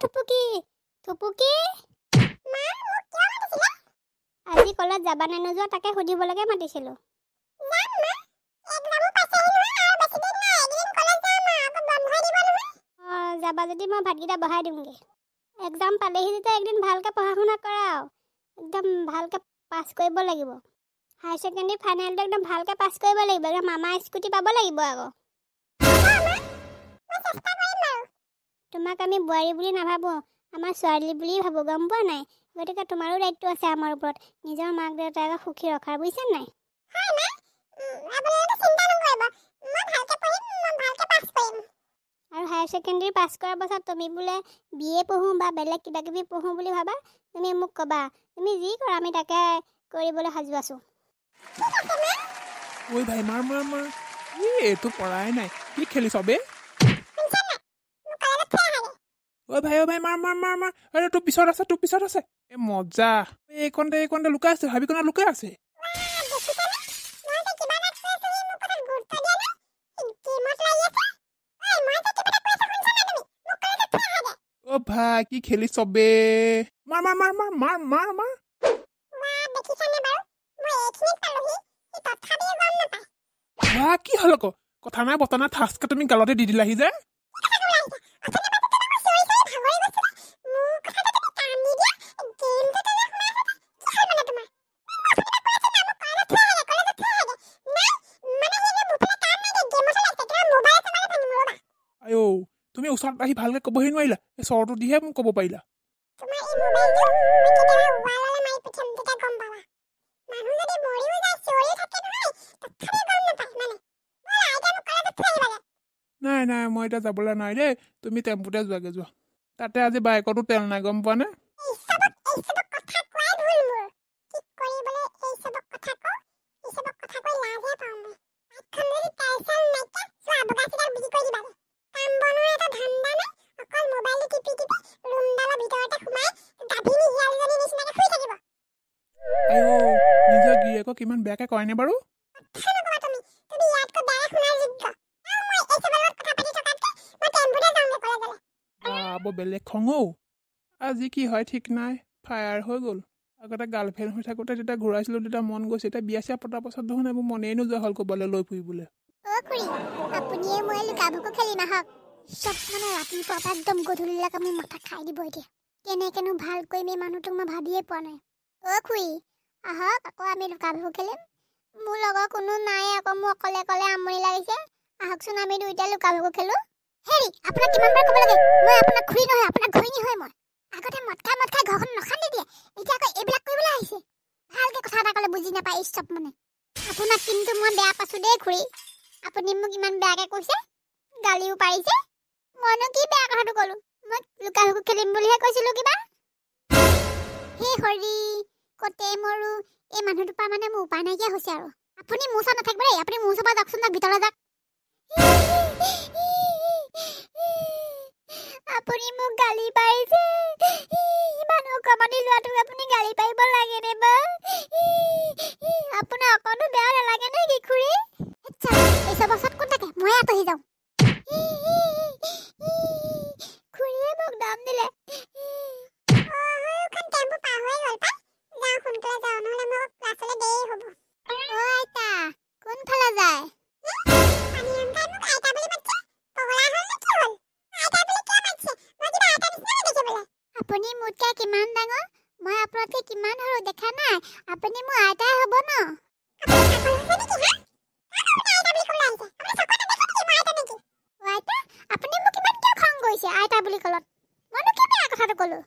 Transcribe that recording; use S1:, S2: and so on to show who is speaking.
S1: থুপুকি থুপুকি আজি কলেজ যাবা নে নোযোৱা তাকে সুধিবলৈকে মাতিছিলো। যাবা যদি মই ভাতকেইটা বহাই দিমগে। এক্সাম পালেহি যেতিয়া একদিন ভালকে পঢ়া শুনা কৰা আৰু একদম ভালকে পাছ কৰিব লাগিব। হায়াৰ ছেকেণ্ডেৰী ফাইনেলটো একদম ভালকে পাছ কৰিব লাগিব। একদম মামা স্কুটি পাব লাগিব আকৌ। তোমাক আমি বোৱাৰী বুলি নাভাবো, আমাৰ ছোৱালী বুলি ভাবো, গম পোৱা নাই? গতিকে তোমাৰো দায়িত্ব আছে আমাৰ ওপৰত, নিজৰ মাক দেউতাকক সুখী ৰখাৰ, বুজিছা নাই? আৰু হায়াৰ ছেকেণ্ডেৰী পাছ কৰাৰ পাছত তুমি বোলে BA পঢ়োঁ বা বেলেগ কিবা কিবি পঢ়োঁ বুলি ভাবা, তুমি মোক ক'বা। তুমি যি কৰা আমি তাকে কৰিবলৈ সাজু আছো।
S2: ঐ ভাই মাৰ মাৰ মাৰ, এইটো পৰাই নাই, কি খেলিছ বে? ঐ ভাই মাৰ মাৰ মাৰ মাৰ, আৰে তোৰ পিছত আছে এ মজা। এইকণতে লুকাই আছে, ভাবিকণা লুকাই আছে। অ ভাই কি খেলিছ বে? মাৰ মাৰ মাৰ মাৰ মাৰ মাৰ মাৰ। কি হল আকৌ? কথা নাই বতা নাই, ঠাচকে তুমি গালতে দি দিলাহি যে। তুমি ওচৰত আহি ভালকে ক'বহি নোৱাৰিলা? এই চৰটো দিহে মোক ক'ব পাৰিলা। নাই মই এতিয়া যাবলৈ নাই দেই, তুমি টেম্পুতে যোৱাগে যোৱা। তাতে আজি বাইকতো তেল নাই, গম পোৱা নে? নিজৰ গিৰিয়েকক কিমান বেয়াকে কয়নে বাৰু? বেলেগ খঙও আজি কি হয় ঠিক নাই, ফায়াৰ হৈ গ'ল। আগতে গাৰ্লফ্ৰেণ্ড হৈ থাকোঁতে যেতিয়া ঘূৰাইছিলো তেতিয়া মন গৈছে, এতিয়া বিয়া চিয়া পতাৰ পাছত দেখোন এইবোৰ মনেই নোযোৱা হ'ল ক'বলৈ লৈ ফুৰিবলৈ।
S1: একদম গধূলিলৈকে মোৰ মাথা খাই দিব এতিয়া। কেনেকেনো ভাল কৰিম এই মানুহটোক মই ভাবিয়ে পোৱা নাই। খুৰী আহক আকৌ আমি লুকা ভাকু খেলিম। মোৰ লগৰ কোনো নাই আকৌ, মোৰ অকলে অকলে আমনি লাগিছে। আহকচোন আমি দুইটাই লুকা ভাকু খেলো। হেৰি আপোনাক কিমান বাৰ ক'ব লাগে, মই আপোনাক খুৰী নহয়, আপোনাক ঘৈণী হয়। মই আগতে মদ খাই ঘৰখন নখান্দি দিয়ে, এতিয়া আকৌ এইবিলাক কৰিবলৈ আহিছে। ভালকে কথা এটা ক'লে বুজি নাপায় চব মানে। আপোনাক কিন্তু মই বেয়া পাইছো দেই খুৰী। আপুনি মোক ইমান বেয়াকে কৈছে, গালিও পাৰিছে। মইনো কি বেয়া কথাটো ক'লো? মই লুকা ভাকু খেলিম বুলিহে কৈছিলো কিবা। হে হৰি কতে মৰো, এই মানুহটোৰ পৰা মানে মোৰ উপায় নাইকিয়া হৈছে আৰু। আপুনি মোৰ ওচৰত নাথাকিব দেই, আপুনি মোৰ ওচৰৰ পৰা যাওকচোন, ভিতৰলৈ যাওক। আপুনি মোক গালি পাৰিছে, ইমান অকমানি ল'ৰাটোক আপুনি গালি পাৰিব লাগে নে বা? আপোনাৰ অকণো বেয়া নালাগে নেকি খুৰী? এই চব বছৰত কোন থাকে, মই আঁতৰি যাওঁ। খুৰীয়ে মোক দাম দিলে। কোনফালে যায়? আপুনি মোতকৈ কিমান ডাঙৰ, মই আপোনাতকৈ কিমান সৰু দেখা নাই? আপুনি মোৰ আইতাই হ'ব ন? আপুনি মোক কিমান কিয় খং কৰিছে আইতা বুলি ক'লত? মইনো কি বেয়া কথাটো ক'লো?